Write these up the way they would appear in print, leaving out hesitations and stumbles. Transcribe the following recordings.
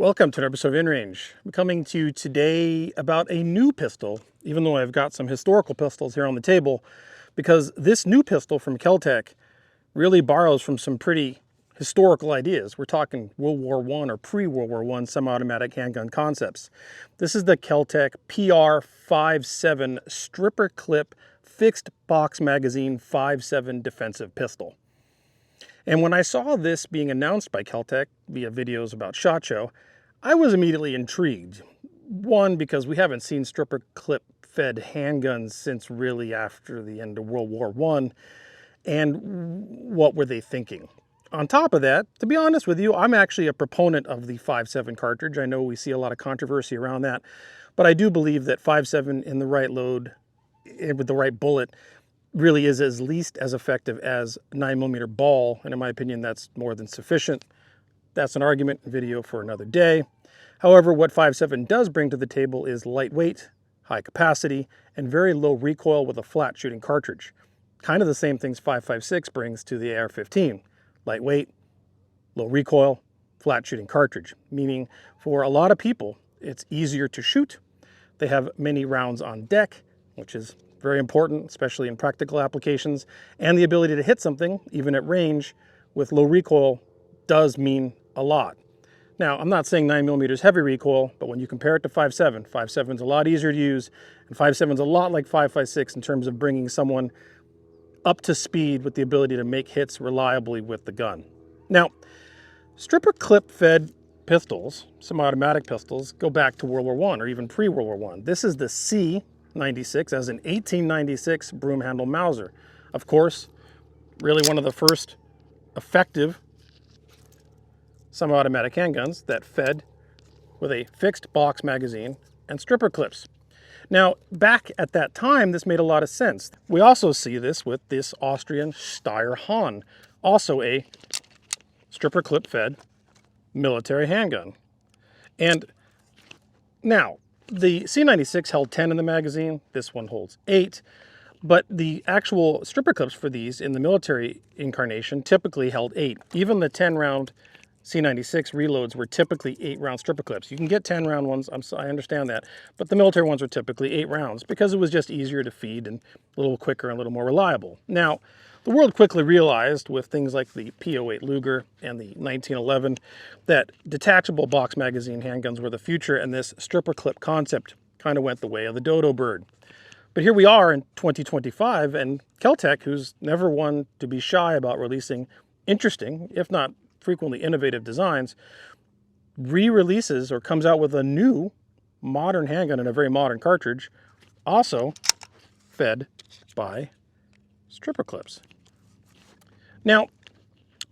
Welcome to an episode of InRange. I'm coming to you today about a new pistol, even though I've got some historical pistols here on the table, because this new pistol from KelTec really borrows from some pretty historical ideas. We're talking World War I or pre-World War I semi-automatic handgun concepts. This is the KelTec PR57 stripper clip fixed box magazine 5.7 defensive pistol. And when I saw this being announced by KelTec via videos about SHOT Show, I was immediately intrigued. One, because we haven't seen stripper clip fed handguns since really after the end of World War I. And what were they thinking? On top of that, to be honest with you, I'm actually a proponent of the 5.7 cartridge. I know we see a lot of controversy around that, but I do believe that 5.7 in the right load with the right bullet really is at least as effective as 9mm ball, and in my opinion that's more than sufficient. That's an argument video for another day. However, what 5.7 does bring to the table is lightweight, high capacity, and very low recoil with a flat shooting cartridge. Kind of the same things 5.56 brings to the AR-15. Lightweight, low recoil, flat shooting cartridge, meaning for a lot of people it's easier to shoot. They have many rounds on deck, which is very important, especially in practical applications, and the ability to hit something, even at range, with low recoil does mean a lot. Now, I'm not saying 9mm is heavy recoil, but when you compare it to 5.7, 5.7 is a lot easier to use, and 5.7 is a lot like 5.56 in terms of bringing someone up to speed with the ability to make hits reliably with the gun. Now, stripper clip fed pistols, semi-automatic pistols, go back to World War I or even pre-World War I. This is the C96, as in 1896 broom handle Mauser. Of course, really one of the first effective semi-automatic handguns that fed with a fixed box magazine and stripper clips. Now, back at that time, this made a lot of sense. We also see this with this Austrian Steyr-Hahn, also a stripper clip fed military handgun. And now, the C96 held 10 in the magazine, this one holds 8, but the actual stripper clips for these in the military incarnation typically held 8. Even the 10-round C96 reloads were typically 8-round stripper clips. You can get 10-round ones, I understand that, but the military ones were typically 8 rounds because it was just easier to feed and a little quicker and a little more reliable. Now, the world quickly realized with things like the P08 Luger and the 1911 that detachable box magazine handguns were the future, and this stripper clip concept kind of went the way of the dodo bird. But here we are in 2025, and KelTec, who's never one to be shy about releasing interesting, if not frequently innovative designs, re-releases or comes out with a new modern handgun and a very modern cartridge, also fed by stripper clips. Now,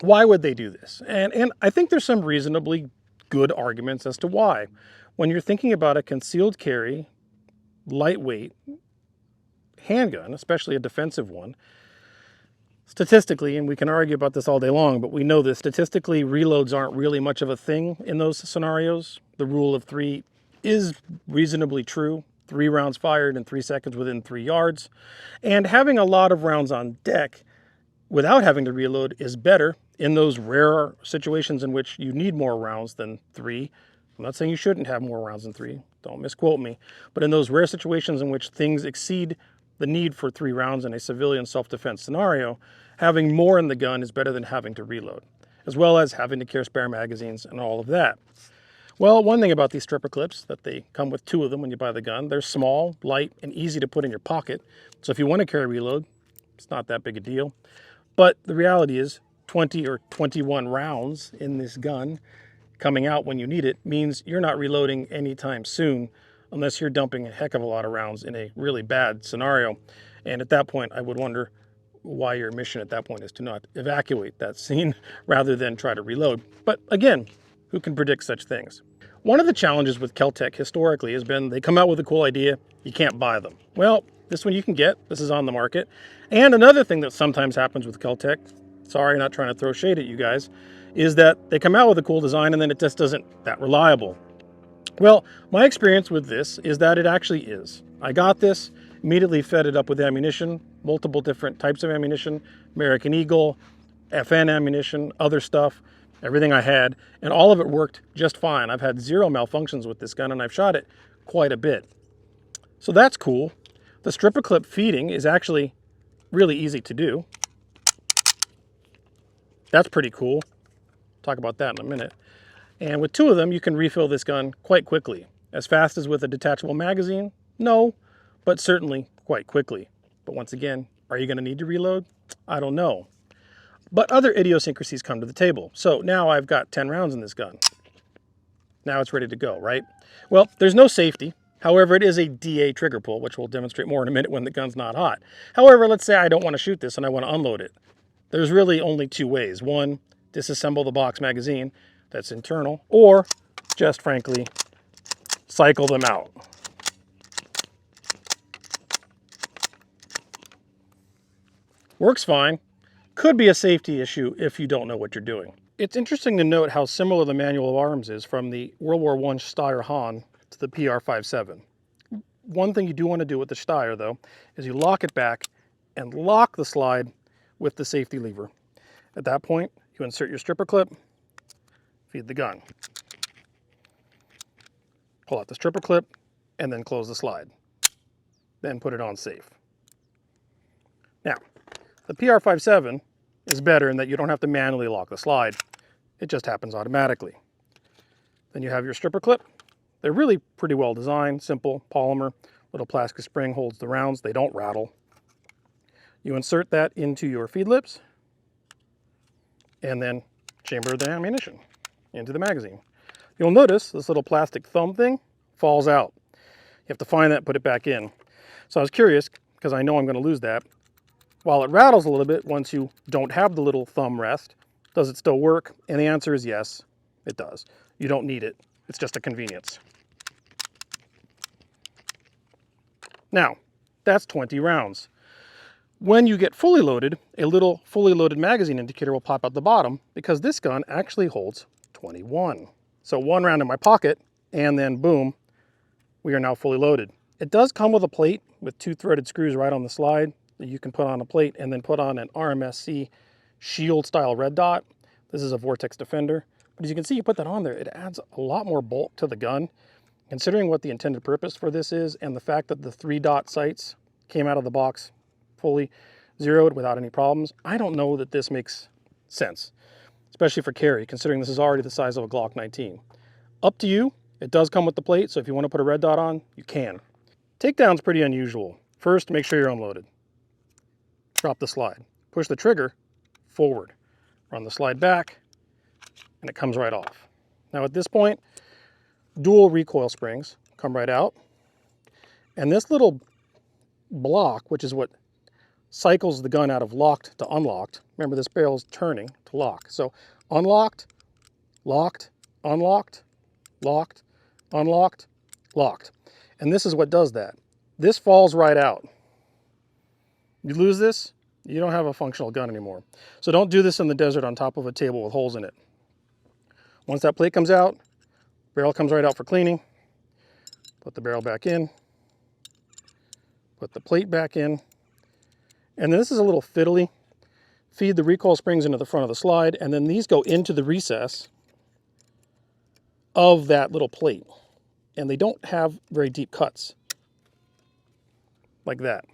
why would they do this? And I think there's some reasonably good arguments as to why. When you're thinking about a concealed carry, lightweight handgun, especially a defensive one, statistically, and we can argue about this all day long, but we know that statistically reloads aren't really much of a thing in those scenarios. The rule of 3 is reasonably true. 3 rounds fired in 3 seconds within 3 yards. And having a lot of rounds on deck without having to reload is better in those rare situations in which you need more rounds than 3. I'm not saying you shouldn't have more rounds than 3. Don't misquote me. But in those rare situations in which things exceed the need for 3 rounds in a civilian self-defense scenario, having more in the gun is better than having to reload, as well as having to carry spare magazines and all of that. Well, one thing about these stripper clips, that they come with 2 of them when you buy the gun. They're small, light, and easy to put in your pocket. So if you want to carry reload, it's not that big a deal. But the reality is 20 or 21 rounds in this gun coming out when you need it means you're not reloading anytime soon unless you're dumping a heck of a lot of rounds in a really bad scenario. And at that point, I would wonder why your mission at that point is to not evacuate that scene rather than try to reload. But again, who can predict such things? One of the challenges with KelTec historically has been they come out with a cool idea, you can't buy them. Well, this one you can get, this is on the market. And another thing that sometimes happens with KelTec, sorry, not trying to throw shade at you guys, is that they come out with a cool design and then it just isn't that reliable. Well, my experience with this is that it actually is. I got this, immediately fed it up with ammunition, multiple different types of ammunition, American Eagle, FN ammunition, other stuff, everything I had, and all of it worked just fine. I've had 0 malfunctions with this gun, and I've shot it quite a bit. So that's cool. The stripper clip feeding is actually really easy to do. That's pretty cool. Talk about that in a minute. And with 2 of them, you can refill this gun quite quickly. As fast as with a detachable magazine? No, but certainly quite quickly. But once again, are you going to need to reload? I don't know. But other idiosyncrasies come to the table. So now I've got 10 rounds in this gun. Now it's ready to go, right? Well, there's no safety. However, it is a DA trigger pull, which we'll demonstrate more in a minute when the gun's not hot. However, let's say I don't want to shoot this and I want to unload it. There's really only 2 ways. One, disassemble the box magazine that's internal, or just frankly, cycle them out. Works fine. Could be a safety issue if you don't know what you're doing. It's interesting to note how similar the manual of arms is from the World War I Steyr-Hahn to the PR57. One thing you do want to do with the Steyr, though, is you lock it back and lock the slide with the safety lever. At that point, you insert your stripper clip, feed the gun. Pull out the stripper clip, and then close the slide. Then put it on safe. Now, the PR57 is better in that you don't have to manually lock the slide. It just happens automatically. Then you have your stripper clip. They're really pretty well designed, simple, polymer, little plastic spring holds the rounds, they don't rattle. You insert that into your feed lips, and then chamber the ammunition into the magazine. You'll notice this little plastic thumb thing falls out. You have to find that, put it back in. So I was curious, because I know I'm going to lose that. While it rattles a little bit once you don't have the little thumb rest, does it still work? And the answer is yes, it does. You don't need it. It's just a convenience. Now, that's 20 rounds. When you get fully loaded, a little fully loaded magazine indicator will pop out the bottom because this gun actually holds 21. So 1 round in my pocket, and then boom, we are now fully loaded. It does come with a plate with 2 threaded screws right on the slide that you can put on a plate and then put on an RMSC shield style red dot. This is a Vortex Defender. But as you can see, you put that on there, it adds a lot more bulk to the gun. Considering what the intended purpose for this is and the fact that the 3-dot sights came out of the box fully zeroed without any problems, I don't know that this makes sense, especially for carry, considering this is already the size of a Glock 19. Up to you. It does come with the plate, so if you want to put a red dot on, you can. Takedown's pretty unusual. First, make sure you're unloaded. Drop the slide. Push the trigger forward. Run the slide back, and it comes right off. Now at this point, dual recoil springs come right out. And this little block, which is what cycles the gun out of locked to unlocked. Remember, this barrel is turning to lock. So unlocked, locked, unlocked, locked, unlocked, locked. And this is what does that. This falls right out. You lose this, you don't have a functional gun anymore. So don't do this in the desert on top of a table with holes in it. Once that plate comes out, barrel comes right out for cleaning. Put the barrel back in. Put the plate back in. And then this is a little fiddly. Feed the recoil springs into the front of the slide, and then these go into the recess of that little plate. And they don't have very deep cuts. Like that.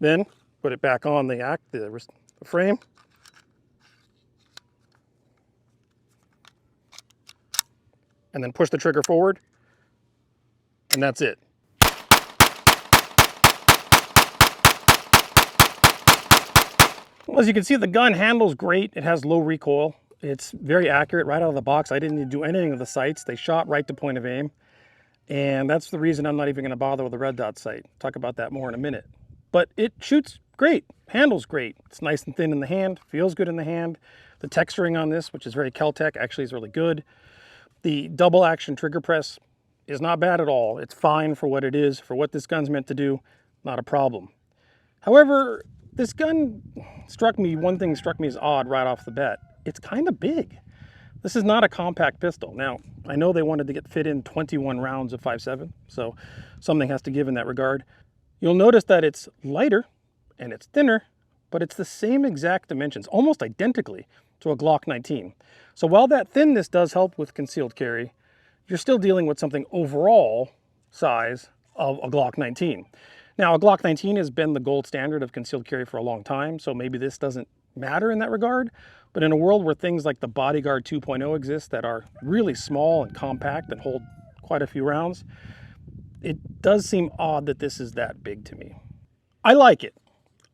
Then put it back on the frame. And then push the trigger forward. And that's it. Well, as you can see, the gun handles great. It has low recoil. It's very accurate right out of the box. I didn't need to do anything to the sights. They shot right to point of aim. And that's the reason I'm not even going to bother with the red dot sight. Talk about that more in a minute. But it shoots great, handles great. It's nice and thin in the hand, feels good in the hand. The texturing on this, which is very KelTec, actually is really good. The double action trigger press is not bad at all. It's fine for what it is, for what this gun's meant to do, not a problem. However, this gun one thing struck me as odd right off the bat. It's kind of big. This is not a compact pistol. Now, I know they wanted to fit in 21 rounds of 5.7, so something has to give in that regard. You'll notice that it's lighter and it's thinner, but it's the same exact dimensions, almost identically to a Glock 19. So while that thinness does help with concealed carry, you're still dealing with something overall size of a Glock 19. Now, a Glock 19 has been the gold standard of concealed carry for a long time, so maybe this doesn't matter in that regard. But in a world where things like the Bodyguard 2.0 exist that are really small and compact and hold quite a few rounds, it does seem odd that this is that big to me. I like it.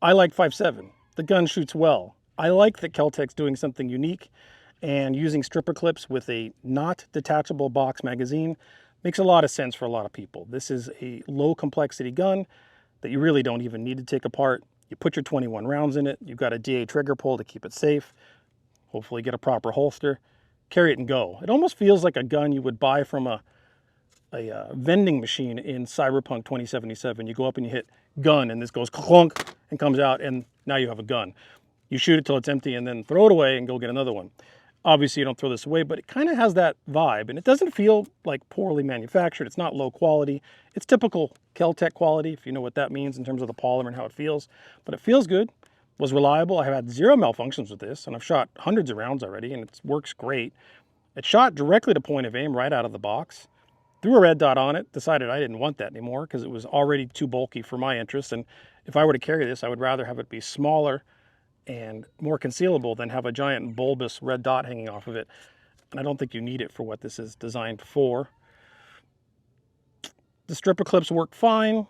I like 5.7. The gun shoots well. I like that KelTec's doing something unique, and using stripper clips with a not detachable box magazine makes a lot of sense for a lot of people. This is a low complexity gun that you really don't even need to take apart. You put your 21 rounds in it, you've got a DA trigger pull to keep it safe, hopefully get a proper holster, carry it and go. It almost feels like a gun you would buy from a vending machine in Cyberpunk 2077. You go up and you hit gun and this goes clunk and comes out, and now you have a gun. You shoot it till it's empty and then throw it away and go get another one. Obviously you don't throw this away, but it kind of has that vibe, and it doesn't feel like poorly manufactured. It's not low quality. It's typical KelTec quality, if you know what that means in terms of the polymer and how it feels, but it feels good, was reliable. I have had 0 malfunctions with this, and I've shot hundreds of rounds already, and it works great. It shot directly to point of aim right out of the box. Threw a red dot on it, decided I didn't want that anymore because it was already too bulky for my interest, and if I were to carry this, I would rather have it be smaller and more concealable than have a giant bulbous red dot hanging off of it. And I don't think you need it for what this is designed for. The stripper clips work fine.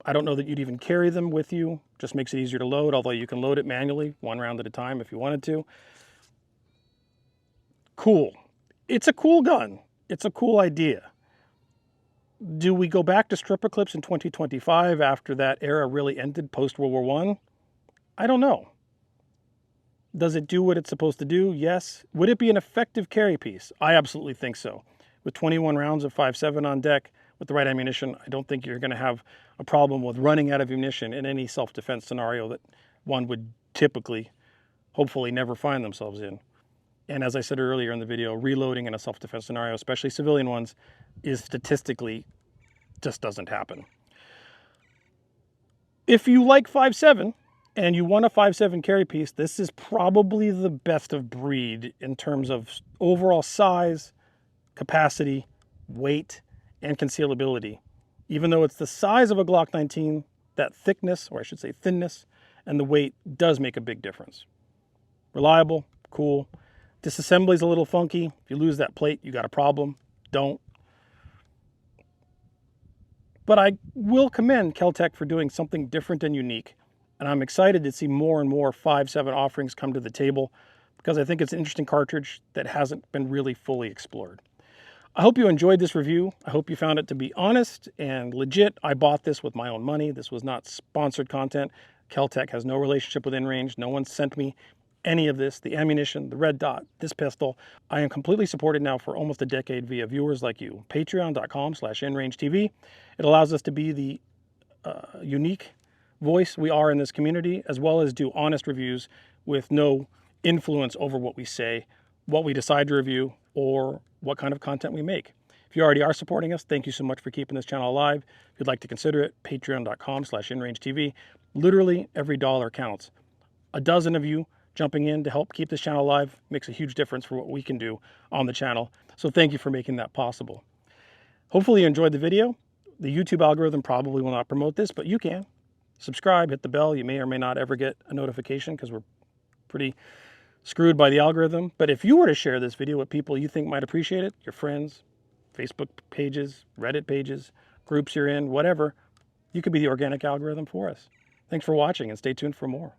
I don't know that you'd even carry them with you. Just makes it easier to load, although you can load it manually, 1 round at a time if you wanted to. Cool. It's a cool gun. It's a cool idea. Do we go back to stripper clips in 2025 after that era really ended post-World War I? I don't know. Does it do what it's supposed to do? Yes. Would it be an effective carry piece? I absolutely think so. With 21 rounds of 5.7 on deck, with the right ammunition, I don't think you're going to have a problem with running out of ammunition in any self-defense scenario that one would typically, hopefully, never find themselves in. And as I said earlier in the video, reloading in a self-defense scenario, especially civilian ones, is statistically just doesn't happen. If you like 5.7 and you want a 5.7 carry piece, this is probably the best of breed in terms of overall size, capacity, weight, and concealability. Even though it's the size of a Glock 19, that thickness, or I should say thinness, and the weight does make a big difference. Reliable, cool. Disassembly is a little funky. If you lose that plate, you got a problem. Don't. But I will commend KelTec for doing something different and unique. And I'm excited to see more and more 5.7 offerings come to the table because I think it's an interesting cartridge that hasn't been really fully explored. I hope you enjoyed this review. I hope you found it to be honest and legit. I bought this with my own money. This was not sponsored content. KelTec has no relationship with InRange. No one sent me any of this, the ammunition, the red dot, this pistol. I am completely supported now for almost a decade via viewers like you. Patreon.com/InRangeTV. It allows us to be the unique voice we are in this community, as well as do honest reviews with no influence over what we say, what we decide to review, or what kind of content we make. If you already are supporting us, thank you so much for keeping this channel alive. If you'd like to consider it, patreon.com/InRangeTV. Literally every dollar counts. A dozen of you jumping in to help keep this channel alive makes a huge difference for what we can do on the channel. So thank you for making that possible. Hopefully you enjoyed the video. The YouTube algorithm probably will not promote this, but you can. Subscribe, hit the bell. You may or may not ever get a notification because we're pretty screwed by the algorithm. But if you were to share this video with people you think might appreciate it, your friends, Facebook pages, Reddit pages, groups you're in, whatever, you could be the organic algorithm for us. Thanks for watching and stay tuned for more.